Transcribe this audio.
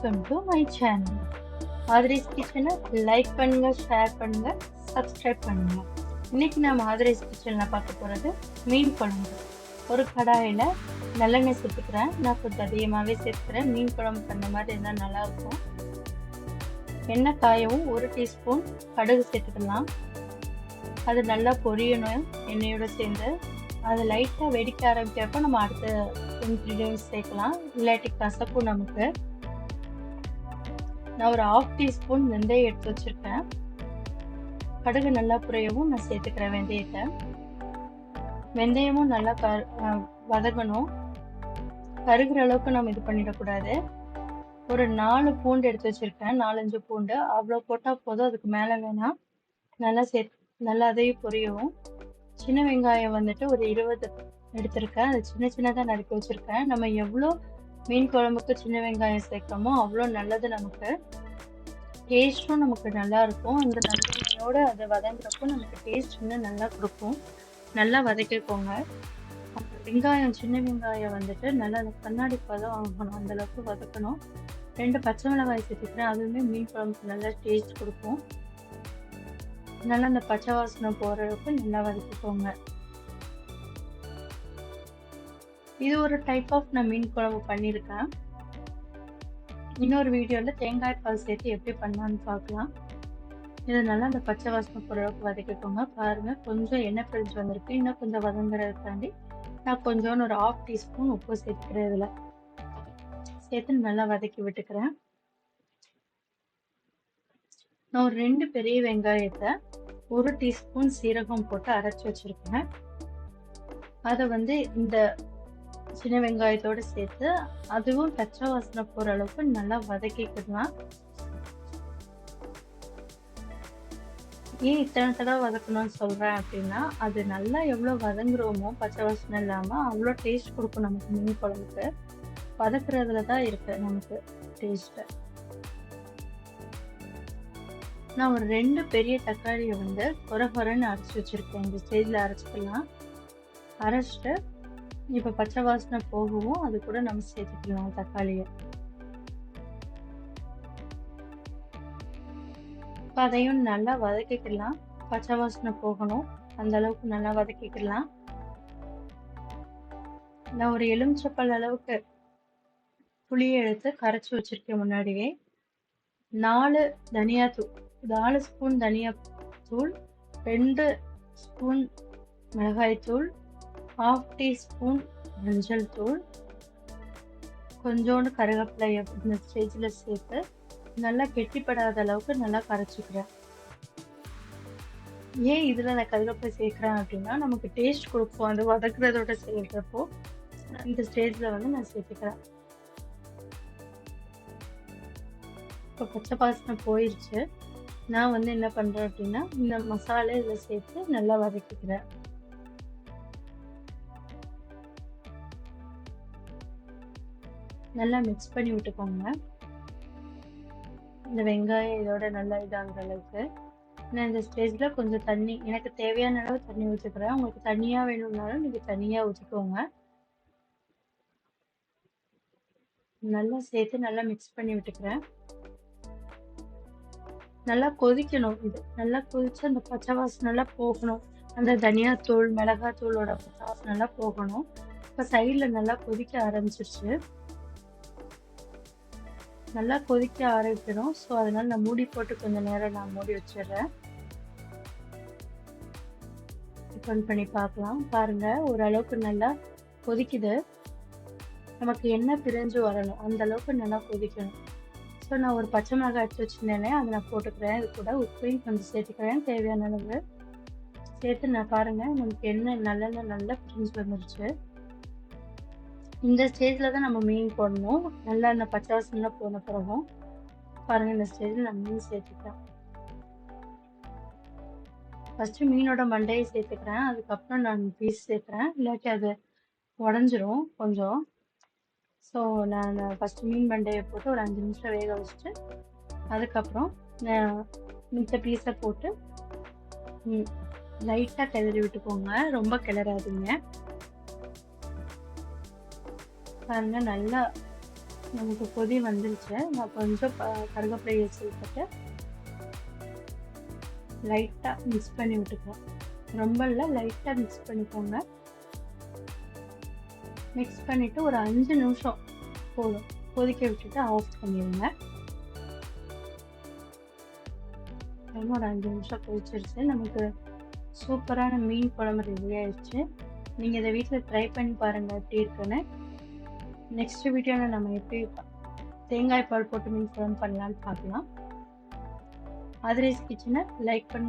Welcome to my channel ஆதிரைஸ் கிச்சனை like பண்ணுங்க, share பண்ணுங்க, சப்ஸ்கிரைப் பண்ணுங்க. இன்னைக்கு நான் ஆதிரைஸ் கிச்சனில் பார்க்க போகிறது மீன் குழம்பு. ஒரு கடாயில் நல்லெண்ணெய் சேர்த்துக்கிறேன். நான் கொஞ்சம் அதிகமாகவே சேர்த்துக்கிறேன். மீன் குழம்பு பண்ண மாதிரி இருந்தால் நல்லாயிருக்கும். எண்ணெய் காயவும் 1 டீஸ்பூன் கடுகு சேர்த்துக்கலாம். அது நல்லா பொரியணும் எண்ணெயோடு சேர்ந்து. அது லைட்டாக வெடிக்க ஆரம்பிக்கிறப்ப நம்ம அடுத்த இன்க்ரீடியன்ஸ் சேர்க்கலாம், இல்லாட்டி கசப்பும் நமக்கு. நான் ஒரு 1/2 டீஸ்பூன் வெந்தயம் எடுத்து வச்சிருக்கேன். கடுகு நல்லா புரியவும் நான் சேர்த்துக்கிறேன் வெந்தயத்தை. வெந்தயமும் நல்லா வதங்கணும். கருகிற அளவுக்கு நம்ம இது பண்ணிடக்கூடாது. ஒரு 4 பூண்டு எடுத்து வச்சிருக்கேன், 4-5 பூண்டு அவ்வளோ போட்டால் போதும், அதுக்கு மேலே வேணாம். நல்லா அதையும் பொரியவும். சின்ன வெங்காயம் வந்துட்டு ஒரு 20 எடுத்திருக்கேன். அது சின்னதாக நறுக்கி வச்சிருக்கேன். நம்ம எவ்வளோ மீன் குழம்புக்கு சின்ன வெங்காயம் சேர்க்கமோ அவ்வளோ நல்லது. நமக்கு டேஸ்ட்டும் நமக்கு நல்லா இருக்கும். அந்த நல்லெண்ணெயோடு அதை வதங்குறப்போ நமக்கு டேஸ்ட் இன்னும் நல்லா கொடுக்கும். நல்லா வதக்கிக்கோங்க. வெங்காயம், சின்ன வெங்காயம் வந்துட்டு நல்லா கண்ணாடி பதம் ஆகணும், அந்தளவுக்கு வதக்கணும். 2 பச்சை மிளகாய் சேர்த்துக்கிறேன். அதுவுமே மீன் குழம்புக்கு நல்லா டேஸ்ட் கொடுக்கும். நல்லா அந்த பச்சை வாசனை போகிற அளவுக்கு நல்லா வதக்கிக்கோங்க. இது ஒரு டைப் ஆஃப் நான் மீன் குழம்பு பண்ணியிருக்கேன். இன்னொரு வீடியோவில் தேங்காய் பால் சேர்த்து எப்படி பண்ணலான்னு பார்க்கலாம். இது நல்லா அந்த பச்சை வாசனை போகிற அளவுக்கு வதக்கிக்கோங்க. பாருங்கள், கொஞ்சம் எண்ணெய் பிரிஞ்சு வந்திருக்கு. இன்னும் கொஞ்சம் வதங்குறதுக்காண்டி நான் கொஞ்சோன்னு ஒரு 1/2 டீஸ்பூன் உப்பு சேர்த்துக்கிறேன். இதில் சேர்த்து நல்லா வதக்கி விட்டுக்கிறேன். நான் ஒரு 2 பெரிய வெங்காயத்தை 1 டீஸ்பூன் சீரகம் போட்டு அரைச்சி வச்சிருக்கேன். அதை இந்த சின்ன வெங்காயத்தோடு சேர்த்து அதுவும் பச்சை வாசனை போகிற அளவுக்கு நல்லா வதக்கிக்கலாம். ஏன் இத்தனை தடவை வதக்கணும்னு சொல்கிறேன் அப்படின்னா, அது நல்லா எவ்வளோ வதங்குறோமோ பச்சை வாசனை இல்லாமல் அவ்வளோ டேஸ்ட் கொடுக்கும் நமக்கு மீன் குழம்புக்கு. வதக்குறதுல தான் இருக்குது நமக்கு டேஸ்ட்டு. நான் ஒரு 2 பெரிய தக்காளியை கொரன்னு அரைச்சி வச்சுருக்கேன். இந்த ஸ்டேஜில் அரைச்சிக்கலாம். அரைச்சிட்டு இப்போ பச்சை வாசனை போகவும் அது கூட நம்ம சேர்த்துக்கலாம் தக்காளியை. இப்போ அதையும் நல்லா வதக்கிக்கலாம். பச்சை வாசனை போகணும், அந்த அளவுக்கு நல்லா வதக்கிக்கலாம். நான் ஒரு எலுமிச்சப்பழ அளவுக்கு புளியை எடுத்து கரைச்சி வச்சிருக்கேன் முன்னாடியே. 4 ஸ்பூன் தனியாத்தூள், 2 ஸ்பூன் மிளகாய்த்தூள், 1/2 டீஸ்பூன் மஞ்சள் தூள், கொஞ்சோண்டு கருவேப்பிலையை இந்த ஸ்டேஜில் சேர்த்து நல்லா கெட்டிப்படாத அளவுக்கு நல்லா கரைச்சிக்கிறேன். ஏன் இதில் நான் கருவேப்பிலை சேர்க்குறேன் அப்படின்னா, நமக்கு டேஸ்ட் கொடுக்கும். அது வதக்குறதோட சேர்க்குறப்போ இந்த ஸ்டேஜில் நான் சேர்த்துக்கிறேன். இப்போ பச்சை வாசனை போயிடுச்சு. நான் என்ன பண்ணுறேன் அப்படின்னா, இந்த மசாலா இதில் சேர்த்து நல்லா வதக்கிக்கிறேன். நல்லா மிக்ஸ் பண்ணி விட்டுக்கோங்க. இந்த வெங்காயம் இதோட நல்லா இதாகிற அளவுக்கு. நான் இந்த ஸ்டேஜில் கொஞ்சம் தண்ணி, எனக்கு தேவையான அளவு தண்ணி ஊற்றிக்கிறேன். உங்களுக்கு தண்ணியாக வேணும்னாலும் நீங்கள் தண்ணியாக ஊற்றிக்கோங்க. நல்லா சேர்த்து நல்லா மிக்ஸ் பண்ணி விட்டுக்கிறேன். நல்லா கொதிக்கணும். இது நல்லா கொதிச்சு அந்த பச்சை வாசனை நல்லா போகணும். அந்த தனியாத்தூள், மிளகாத்தூளோட பச்சை வாசனை நல்லா போகணும். இப்போ சைடில் நல்லா கொதிக்க ஆரம்பிச்சிருச்சு. நல்லா கொதிக்க ஆரம்பிக்கணும். ஸோ அதனால நான் மூடி போட்டு கொஞ்சம் நேரம் நான் மூடி வச்சிடுறேன். ஓப்பன் பண்ணி பார்க்கலாம். பாருங்கள், ஓரளவுக்கு நல்லா கொதிக்குது. நமக்கு எண்ணெய் பிரிஞ்சு வரணும், அந்த அளவுக்கு நல்லா கொதிக்கணும். ஸோ நான் ஒரு பச்சை மிளகாய் எடுத்து வச்சுருந்தேனே, அதை நான் போட்டுக்கிறேன். இது கூட உப்பையும் கொஞ்சம் சேர்த்துக்கிறேன், தேவையான அளவு சேர்த்து. நான் பாருங்கள், நமக்கு நல்லெண்ணெய் நல்லா பிரிஞ்சு வந்துருச்சு. இந்த ஸ்டேஜில் தான் நம்ம மீன் போடணும். நல்லா அந்த பச்சை வாசனைலாம் போன பிறகும் பாருங்கள், இந்த ஸ்டேஜில் நான் மீன் சேர்த்துக்கிறேன். ஃபஸ்ட்டு மீனோட மண்டையை சேர்த்துக்கிறேன், அதுக்கப்புறம் நான் பீஸ் சேர்க்குறேன், இல்லாட்டி அது உடஞ்சிரும் கொஞ்சம். ஸோ நான் ஃபஸ்ட்டு மீன் மண்டையை போட்டு ஒரு 5 நிமிஷம் வேக வச்சுட்டு அதுக்கப்புறம் மித்த பீஸை போட்டு லைட்டாக கிளறி விட்டுக்கோங்க, ரொம்ப கிளறாதீங்க. பாருங்க, நல்லா நமக்கு கொதி வந்துருச்சு. நான் கொஞ்சம் கருவேப்பிலையை சேர்த்துட்டு லைட்டாக மிக்ஸ் பண்ணி விட்டுக்கலாம். ரொம்ப இல்லை, லைட்டாக மிக்ஸ் பண்ணிக்கோங்க. மிக்ஸ் பண்ணிவிட்டு ஒரு 5 நிமிஷம் போதும் கொதிக்க விட்டுட்டு ஆஃப் பண்ணிடுங்க. ஒரு 5 நிமிஷம் கொதிச்சிருச்சு. நமக்கு சூப்பரான மீன் குழம்பு ரெடி ஆயிடுச்சு. நீங்கள் இதை வீட்டில் ட்ரை பண்ணி பாருங்கள் எப்படி இருக்குன்னு. நெக்ஸ்ட் வீடியோவில் நம்ம எப்படி தேங்காய் பால் போட்டு மீன் குழம்பு பண்ணலான்னு பார்க்கலாம். ஆதிரேஸ் கிச்சனை லைக் பண்ணி